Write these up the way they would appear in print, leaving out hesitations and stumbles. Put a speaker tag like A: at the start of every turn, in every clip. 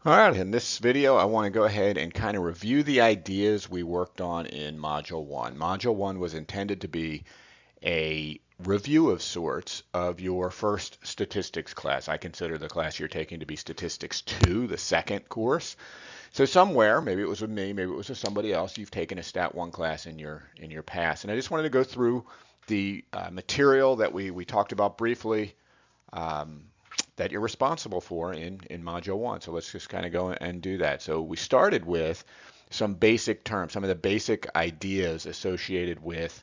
A: All right, in this video, I want to go ahead and kind of review the ideas we worked on in Module 1. Module 1 was intended to be a review of sorts of your first statistics class. I consider the class you're taking to be Statistics 2, the second course. So somewhere, maybe it was with me, maybe it was with somebody else, you've taken a Stat 1 class in your past. And I just wanted to go through the material that we talked about briefly, um, that you're responsible for in Module 1. So let's just kind of go and do that. So we started with some basic terms, some of the basic ideas associated with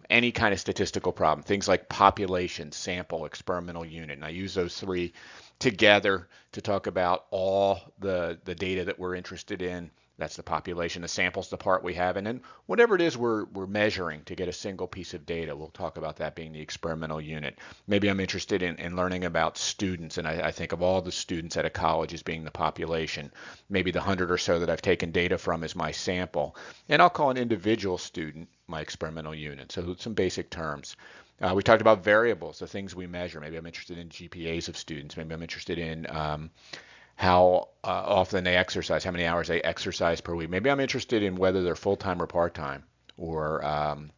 A: any kind of statistical problem, things like population, sample, experimental unit. And I use those three together to talk about all the data that we're interested in. That's the population. The sample's the part we have. And then whatever it is we're measuring to get a single piece of data, we'll talk about that being the experimental unit. Maybe I'm interested in learning about students, and I think of all the students at a college as being the population. Maybe the 100 or so that I've taken data from is my sample. And I'll call an individual student my experimental unit. So some basic terms. We talked about variables, the things we measure. Maybe I'm interested in GPAs of students. Maybe I'm interested in how often they exercise, how many hours they exercise per week. Maybe I'm interested in whether they're full-time or part-time, or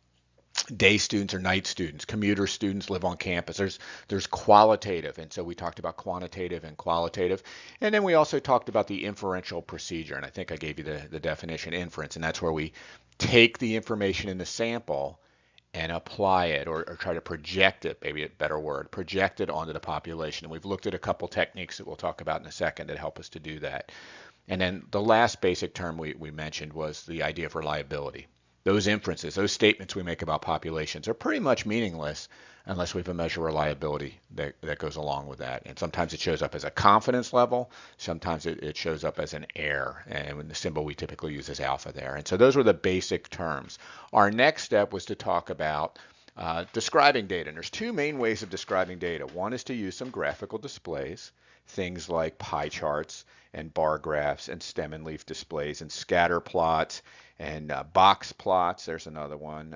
A: day students or night students, commuter students live on campus. There's qualitative, and so we talked about quantitative and qualitative. And then we also talked about the inferential procedure, and I think I gave you the definition inference, and that's where we take the information in the sample and apply it, or try to project it, maybe a better word, project it onto the population. And we've looked at a couple techniques that we'll talk about in a second that help us to do that. And then the last basic term we mentioned was the idea of reliability. Those inferences, those statements we make about populations are pretty much meaningless unless we have a measure of reliability that goes along with that. And sometimes it shows up as a confidence level, sometimes it shows up as an error, and the symbol we typically use is alpha there. And so those were the basic terms. Our next step was to talk about describing data. And there's two main ways of describing data. One is to use some graphical displays, things like pie charts and bar graphs and stem and leaf displays and scatter plots and box plots. There's another one.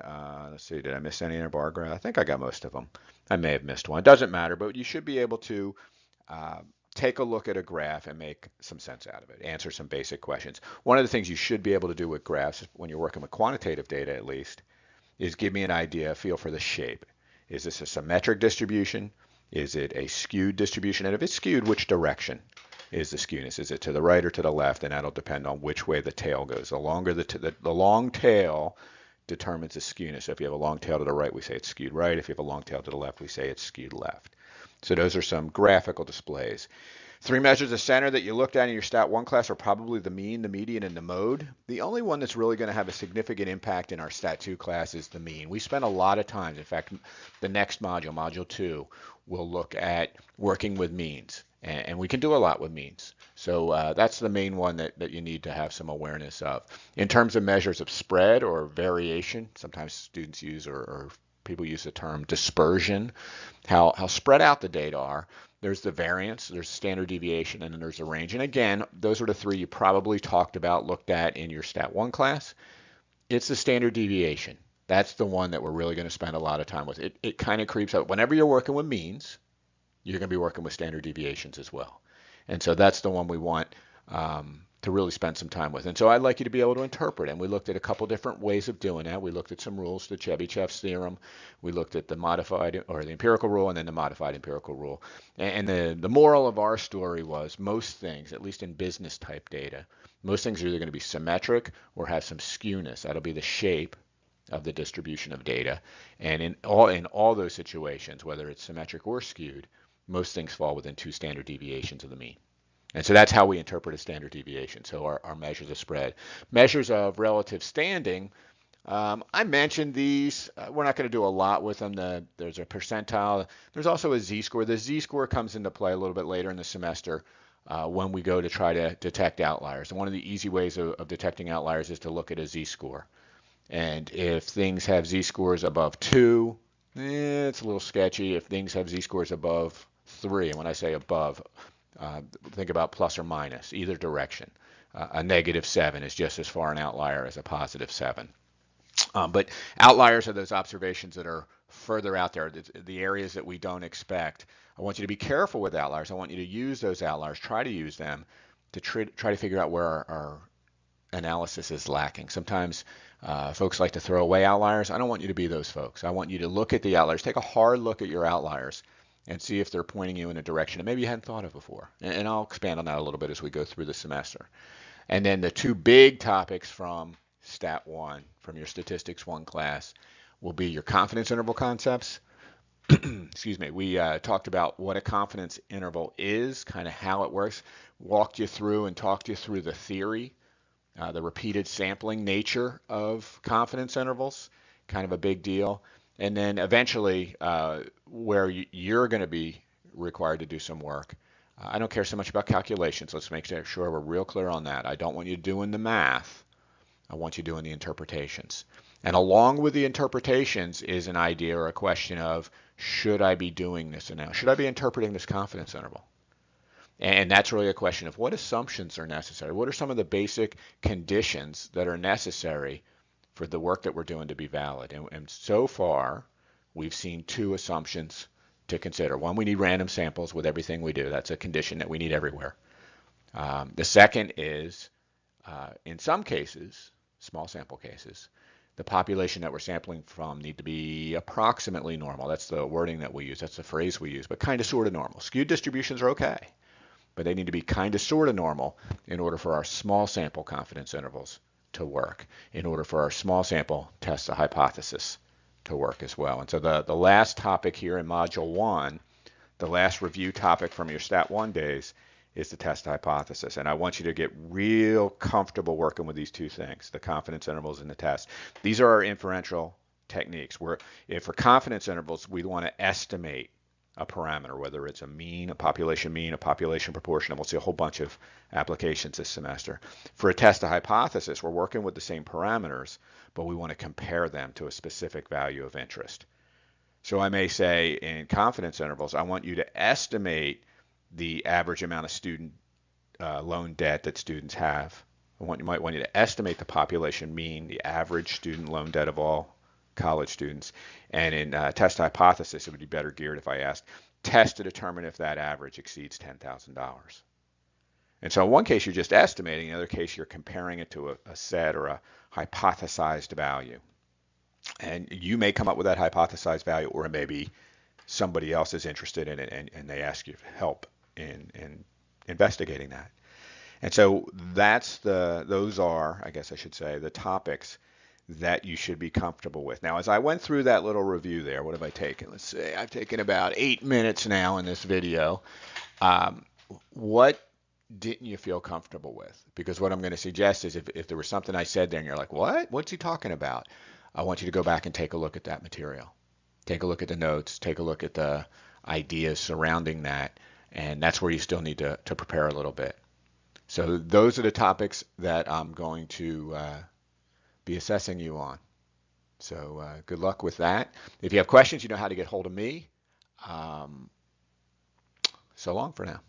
A: Let's see, did I miss any in a bar graph? I think I got most of them. I may have missed one. It doesn't matter, but you should be able to take a look at a graph and make some sense out of it, answer some basic questions. One of the things you should be able to do with graphs, when you're working with quantitative data at least, is give me an idea, a feel for the shape. Is this a symmetric distribution? Is it a skewed distribution? And if it's skewed, which direction is the skewness? Is it to the right or to the left? And that'll depend on which way the tail goes. The longer the long tail determines the skewness. So if you have a long tail to the right, we say it's skewed right. If you have a long tail to the left, we say it's skewed left. So those are some graphical displays. Three measures of center that you looked at in your Stat 1 class are probably the mean, the median, and the mode. The only one that's really going to have a significant impact in our Stat 2 class is the mean. We spend a lot of time, in fact, the next module, Module 2, will look at working with means. And we can do a lot with means. So that's the main one that you need to have some awareness of. In terms of measures of spread or variation, sometimes students use or people use the term dispersion, how spread out the data are. There's the variance, there's standard deviation, and then there's the range. And again, those are the three you probably talked about, looked at in your Stat 1 class. It's the standard deviation. That's the one that we're really going to spend a lot of time with. It kind of creeps up. Whenever you're working with means, you're going to be working with standard deviations as well. And so that's the one we want to really spend some time with. And so I'd like you to be able to interpret. And we looked at a couple different ways of doing that. We looked at some rules, the Chebyshev's theorem. We looked at the modified or the empirical rule and then the modified empirical rule. And the moral of our story was most things, at least in business type data, most things are either going to be symmetric or have some skewness. That'll be the shape of the distribution of data. And in all those situations, whether it's symmetric or skewed, most things fall within two standard deviations of the mean. And so that's how we interpret a standard deviation. So our measures of spread. Measures of relative standing, I mentioned these. We're not going to do a lot with them. There's a percentile. There's also a z-score. The z-score comes into play a little bit later in the semester when we go to try to detect outliers. And one of the easy ways of detecting outliers is to look at a z-score. And if things have z-scores above 2, it's a little sketchy. If things have z-scores above 3, and when I say above, think about plus or minus, either direction. A -7 is just as far an outlier as a +7. But outliers are those observations that are further out there, the areas that we don't expect. I want you to be careful with outliers. I want you to use those outliers, try to use them to try to figure out where our analysis is lacking. Sometimes folks like to throw away outliers. I don't want you to be those folks. I want you to look at the outliers, take a hard look at your outliers, and see if they're pointing you in a direction that maybe you hadn't thought of before. And I'll expand on that a little bit as we go through the semester. And then the two big topics from Stat 1, from your Statistics 1 class, will be your confidence interval concepts. Excuse me. We talked about what a confidence interval is, kind of how it works, walked you through and talked you through the theory, the repeated sampling nature of confidence intervals, kind of a big deal. And then eventually, where you're going to be required to do some work. I don't care so much about calculations. Let's make sure we're real clear on that. I don't want you doing the math. I want you doing the interpretations. And along with the interpretations is an idea or a question of, should I be doing this now? Should I be interpreting this confidence interval? And that's really a question of what assumptions are necessary. What are some of the basic conditions that are necessary for the work that we're doing to be valid? And so far, we've seen two assumptions to consider. One, we need random samples with everything we do. That's a condition that we need everywhere. The second is, in some cases, small sample cases, the population that we're sampling from need to be approximately normal. That's the wording that we use. That's the phrase we use, but kind of sort of normal. Skewed distributions are okay, but they need to be kind of sort of normal in order for our small sample confidence intervals to work, in order for our small sample test the hypothesis to work as well. And so the last topic here in Module 1, the last review topic from your Stat 1 days, is the test hypothesis. And I want you to get real comfortable working with these two things, the confidence intervals and the test. These are our inferential techniques. If for confidence intervals, we want to estimate a parameter, whether it's a mean, a population proportion, and we'll see a whole bunch of applications this semester. For a test of hypothesis, we're working with the same parameters, but we want to compare them to a specific value of interest. So I may say in confidence intervals, I want you to estimate the average amount of student loan debt that students have. You might want you to estimate the population mean, the average student loan debt of all college students. And in test hypothesis, it would be better geared if I asked, test to determine if that average exceeds $10,000. And so in one case, you're just estimating. In the other case, you're comparing it to a set or a hypothesized value. And you may come up with that hypothesized value, or maybe somebody else is interested in it and they ask you for help in investigating that. And so those are, I guess I should say, the topics that you should be comfortable with. Now, as I went through that little review there, what have I taken? Let's see, I've taken about 8 minutes now in this video. What didn't you feel comfortable with? Because what I'm going to suggest is if there was something I said there and you're like, what? What's he talking about? I want you to go back and take a look at that material. Take a look at the notes, take a look at the ideas surrounding that, and that's where you still need to prepare a little bit. So those are the topics that I'm going to be assessing you on. So good luck with that. If you have questions, you know how to get hold of me. So long for now.